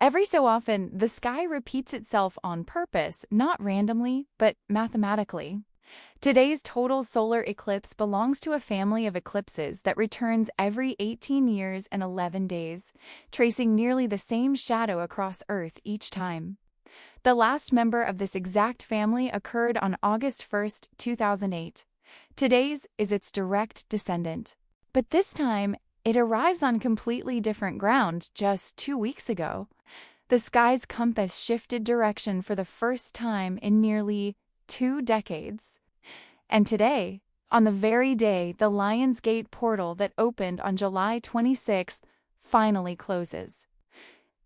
Every so often, the sky repeats itself on purpose, not randomly, but mathematically. Today's total solar eclipse belongs to a family of eclipses that returns every 18 years and 11 days, tracing nearly the same shadow across Earth each time. The last member of this exact family occurred on August 1st, 2008. Today's is its direct descendant. But this time, it arrives on completely different ground just 2 weeks ago. The sky's compass shifted direction for the first time in nearly 2 decades. And today, on the very day the Lion's Gate portal that opened on July 26th finally closes.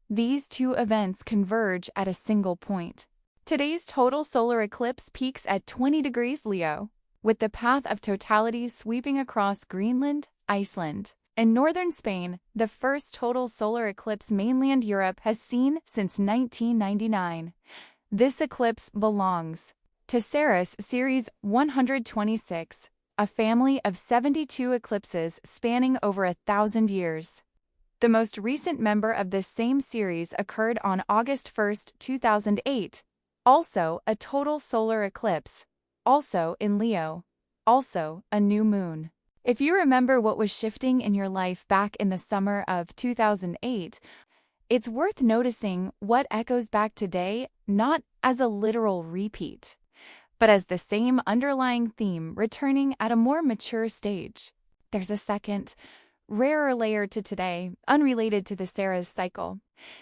These two events converge at a single point. Today's total solar eclipse peaks at 20 degrees Leo, with the path of totality sweeping across Greenland, Iceland, and northern Spain, the first total solar eclipse mainland Europe has seen since 1999. This eclipse belongs to Saros Series 126, a family of 72 eclipses spanning over 1,000 years. The most recent member of this same series occurred on August 1st, 2008, also a total solar eclipse, also in Leo, also a new moon. If you remember what was shifting in your life back in the summer of 2008, it's worth noticing what echoes back today, not as a literal repeat, but as the same underlying theme returning at a more mature stage. There's a second, rarer layer to today, unrelated to the Saros cycle.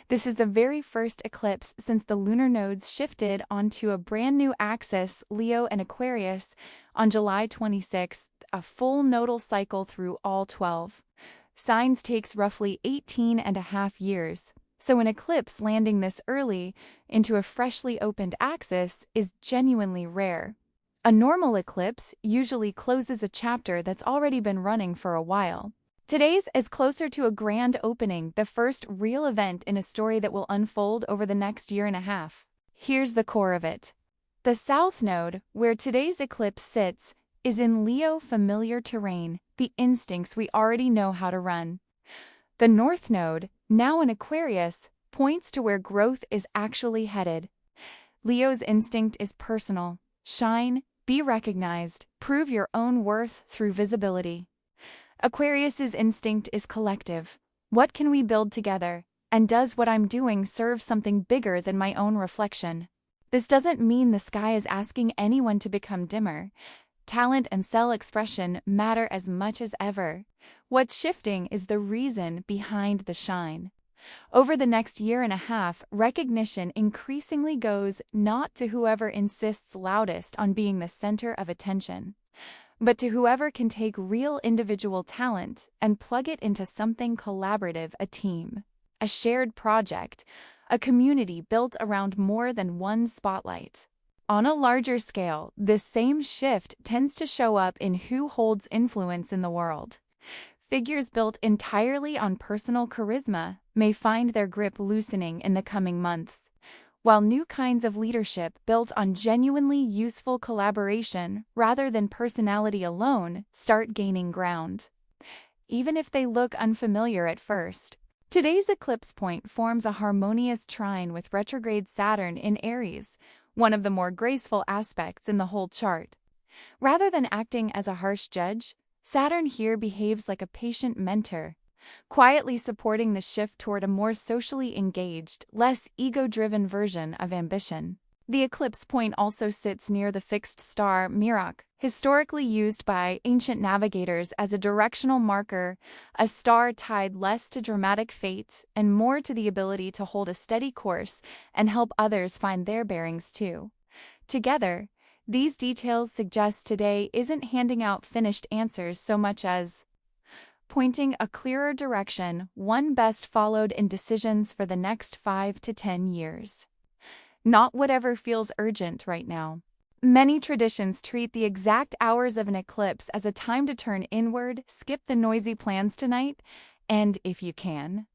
This is the very first eclipse since the lunar nodes shifted onto a brand new axis, Leo and Aquarius, on July 26th, a full nodal cycle through all 12. Signs takes roughly 18.5 years, so an eclipse landing this early into a freshly opened axis is genuinely rare. A normal eclipse usually closes a chapter that's already been running for a while. Today's is closer to a grand opening, the first real event in a story that will unfold over the next year and a half. Here's the core of it. The South Node, where today's eclipse sits, is in Leo familiar terrain, the instincts we already know how to run. The North Node, now in Aquarius, points to where growth is actually headed. Leo's instinct is personal. Shine, be recognized, prove your own worth through visibility. Aquarius's instinct is collective. What can we build together? And does what I'm doing serve something bigger than my own reflection? This doesn't mean the sky is asking anyone to become dimmer. Talent and self-expression matter as much as ever. What's shifting is the reason behind the shine. Over the next year and a half, recognition increasingly goes not to whoever insists loudest on being the center of attention, but to whoever can take real individual talent and plug it into something collaborative, a team, a shared project, a community built around more than one spotlight. On a larger scale, this same shift tends to show up in who holds influence in the world. Figures built entirely on personal charisma may find their grip loosening in the coming months, while new kinds of leadership built on genuinely useful collaboration rather than personality alone start gaining ground, even if they look unfamiliar at first. Today's eclipse point forms a harmonious trine with retrograde Saturn in Aries, one of the more graceful aspects in the whole chart. Rather than acting as a harsh judge, Saturn here behaves like a patient mentor, quietly supporting the shift toward a more socially engaged, less ego-driven version of ambition. The eclipse point also sits near the fixed star Meroc, historically used by ancient navigators as a directional marker, a star tied less to dramatic fate and more to the ability to hold a steady course and help others find their bearings too. Together, these details suggest today isn't handing out finished answers so much as pointing a clearer direction, one best followed in decisions for the next 5 to 10 years. Not whatever feels urgent right now. Many traditions treat the exact hours of an eclipse as a time to turn inward, skip the noisy plans tonight, and, if you can,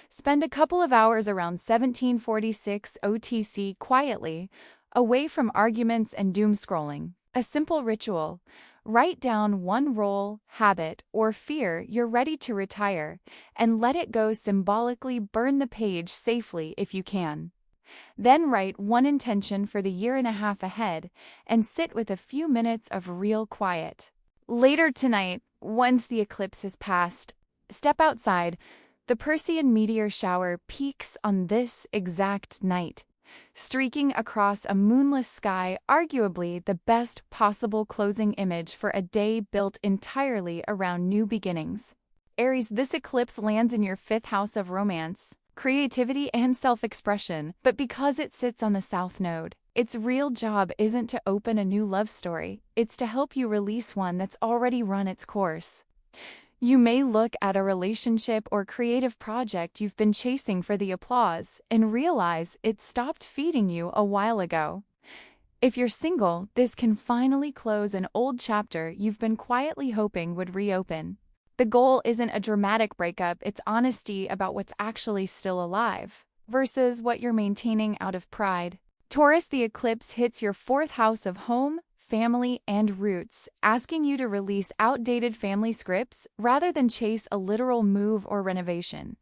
spend a couple of hours around 1746 OTC quietly, away from arguments and doom scrolling. A simple ritual, Write down one role, habit, or fear you're ready to retire, and let it go. Symbolically burn the page safely if you can. Then write one intention for the year and a half ahead, and sit with a few minutes of real quiet. Later tonight, once the eclipse has passed, step outside. The Perseid meteor shower peaks on this exact night, streaking across a moonless sky, arguably the best possible closing image for a day built entirely around new beginnings. Aries, this eclipse lands in your 5th house of romance, creativity, and self-expression, but because it sits on the South Node, its real job isn't to open a new love story, it's to help you release one that's already run its course. You may look at a relationship or creative project you've been chasing for the applause and realize it stopped feeding you a while ago. If you're single, this can finally close an old chapter you've been quietly hoping would reopen. The goal isn't a dramatic breakup, it's honesty about what's actually still alive, versus what you're maintaining out of pride. Taurus, the eclipse hits your 4th house of home, family, and roots, asking you to release outdated family scripts rather than chase a literal move or renovation.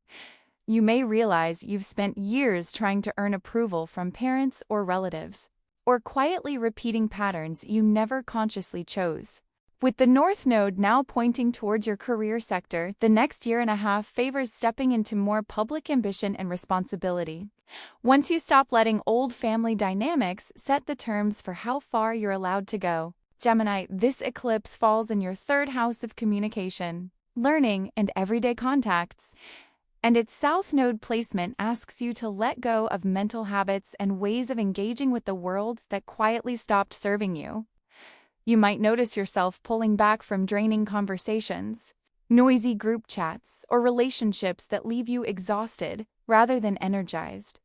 You may realize you've spent years trying to earn approval from parents or relatives, or quietly repeating patterns you never consciously chose. With the North Node now pointing towards your career sector, the next year and a half favors stepping into more public ambition and responsibility. Once you stop letting old family dynamics set the terms for how far you're allowed to go. Gemini, this eclipse falls in your 3rd house of communication, learning, and everyday contacts, and its South Node placement asks you to let go of mental habits and ways of engaging with the world that quietly stopped serving you. You might notice yourself pulling back from draining conversations, noisy group chats, or relationships that leave you exhausted rather than energized.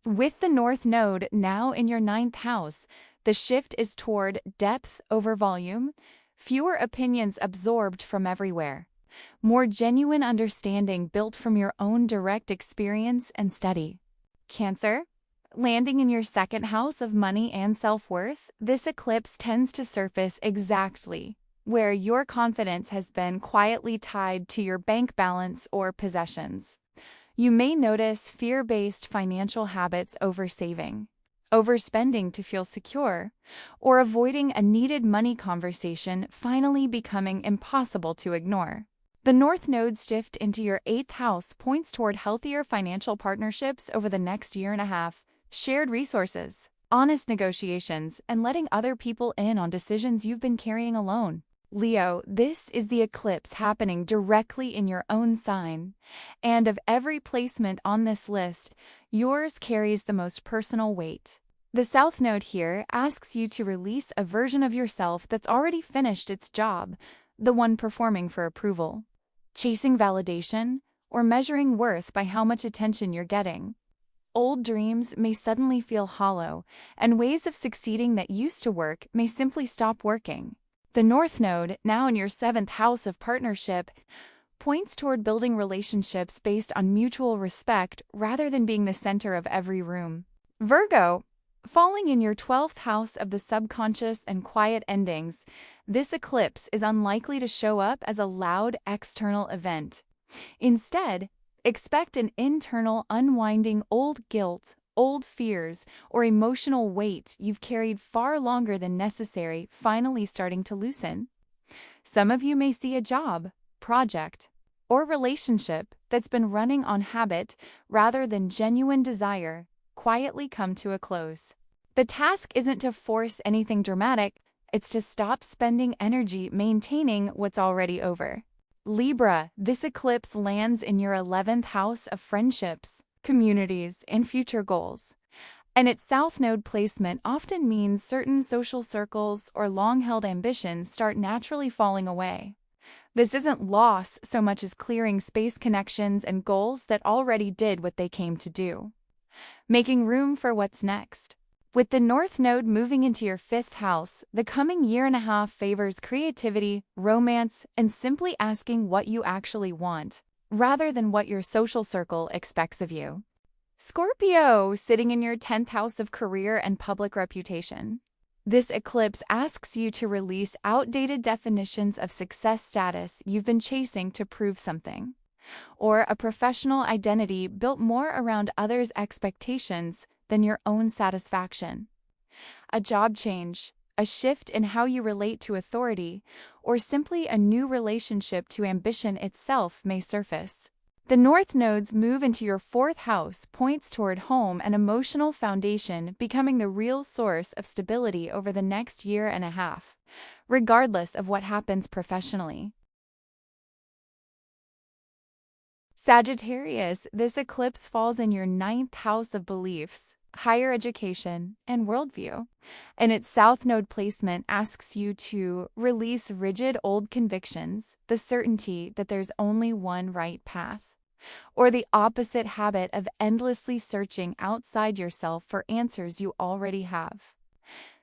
With the North Node now in your 9th house, the shift is toward depth over volume, fewer opinions absorbed from everywhere, more genuine understanding built from your own direct experience and study. Cancer, landing in your 2nd house of money and self-worth, this eclipse tends to surface exactly where your confidence has been quietly tied to your bank balance or possessions. You may notice fear-based financial habits over saving, overspending to feel secure, or avoiding a needed money conversation finally becoming impossible to ignore. The North Node's shift into your 8th house points toward healthier financial partnerships over the next year and a half, shared resources, honest negotiations, and letting other people in on decisions you've been carrying alone. Leo, this is the eclipse happening directly in your own sign, and of every placement on this list, yours carries the most personal weight. The South Node here asks you to release a version of yourself that's already finished its job, the one performing for approval, chasing validation, or measuring worth by how much attention you're getting. Old dreams may suddenly feel hollow, and ways of succeeding that used to work may simply stop working. The North Node, now in your 7th house of partnership, points toward building relationships based on mutual respect rather than being the center of every room. Virgo, falling in your 12th house of the subconscious and quiet endings, this eclipse is unlikely to show up as a loud external event. Instead, expect an internal unwinding old guilt, old fears, or emotional weight you've carried far longer than necessary finally starting to loosen. Some of you may see a job, project, or relationship that's been running on habit rather than genuine desire quietly come to a close. The task isn't to force anything dramatic, it's to stop spending energy maintaining what's already over. Libra, this eclipse lands in your 11th house of friendships, communities, and future goals. And its South Node placement often means certain social circles or long-held ambitions start naturally falling away. This isn't loss so much as clearing space connections and goals that already did what they came to do, making room for what's next. With the North Node moving into your 5th house, the coming year and a half favors creativity, romance, and simply asking what you actually want, rather than what your social circle expects of you. Scorpio, sitting in your 10th house of career and public reputation. This eclipse asks you to release outdated definitions of success status you've been chasing to prove something, or a professional identity built more around others' expectations than your own satisfaction. A job change, a shift in how you relate to authority, or simply a new relationship to ambition itself may surface. The North nodes move into your fourth house, points toward home and emotional foundation, becoming the real source of stability over the next year and a half, regardless of what happens professionally. Sagittarius, this eclipse falls in your ninth house of beliefs, higher education, and worldview, and its south node placement asks you to release rigid old convictions, the certainty that there's only one right path, or the opposite habit of endlessly searching outside yourself for answers you already have.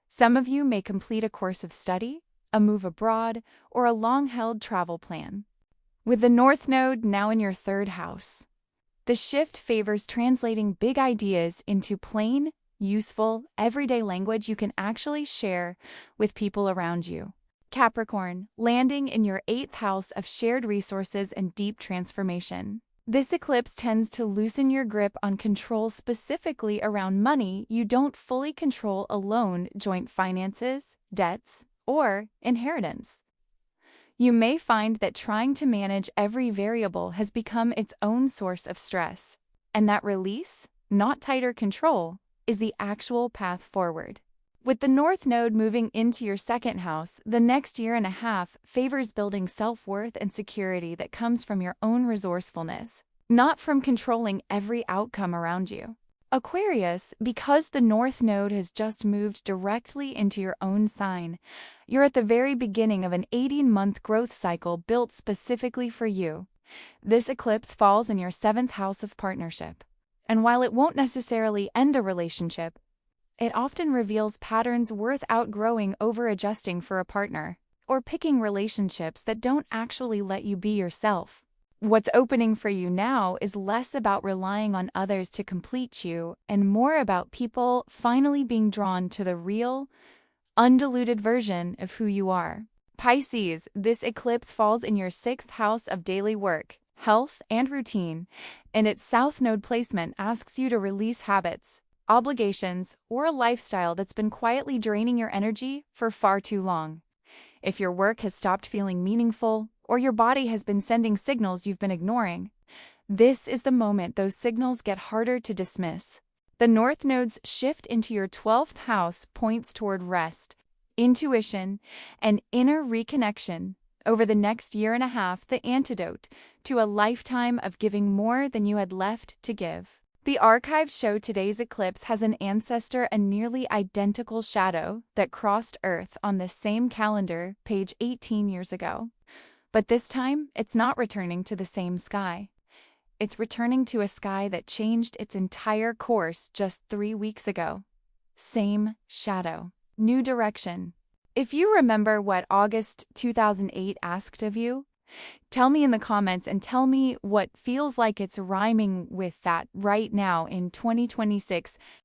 Some of you may complete a course of study, a move abroad, or a long-held travel plan. With the North Node now in your third house, the shift favors translating big ideas into plain, useful, everyday language you can actually share with people around you. Capricorn, landing in your eighth house of shared resources and deep transformation. This eclipse tends to loosen your grip on control, specifically around money you don't fully control alone, joint finances, debts, or inheritance. You may find that trying to manage every variable has become its own source of stress, and that release, not tighter control, is the actual path forward. With the North Node moving into your second house, the next year and a half favors building self-worth and security that comes from your own resourcefulness, not from controlling every outcome around you. Aquarius, because the North Node has just moved directly into your own sign, you're at the very beginning of an 18-month growth cycle built specifically for you. This eclipse falls in your seventh house of partnership, and while it won't necessarily end a relationship, it often reveals patterns worth outgrowing, over-adjusting for a partner, or picking relationships that don't actually let you be yourself. What's opening for you now is less about relying on others to complete you and more about people finally being drawn to the real, undiluted version of who you are. Pisces, this eclipse falls in your sixth house of daily work, health, and routine, and its south node placement asks you to release habits, obligations, or a lifestyle that's been quietly draining your energy for far too long. If your work has stopped feeling meaningful, or your body has been sending signals you've been ignoring, this is the moment those signals get harder to dismiss. The North Node's shift into your 12th house points toward rest, intuition, and inner reconnection. Over the next year and a half, the antidote to a lifetime of giving more than you had left to give. The archives show today's eclipse has an ancestor, a nearly identical shadow that crossed Earth on this same calendar page 18 years ago. But this time, it's not returning to the same sky. It's returning to a sky that changed its entire course just 3 weeks ago. Same shadow, new direction. If you remember what August 2008 asked of you, tell me in the comments and tell me what feels like it's rhyming with that right now in 2026.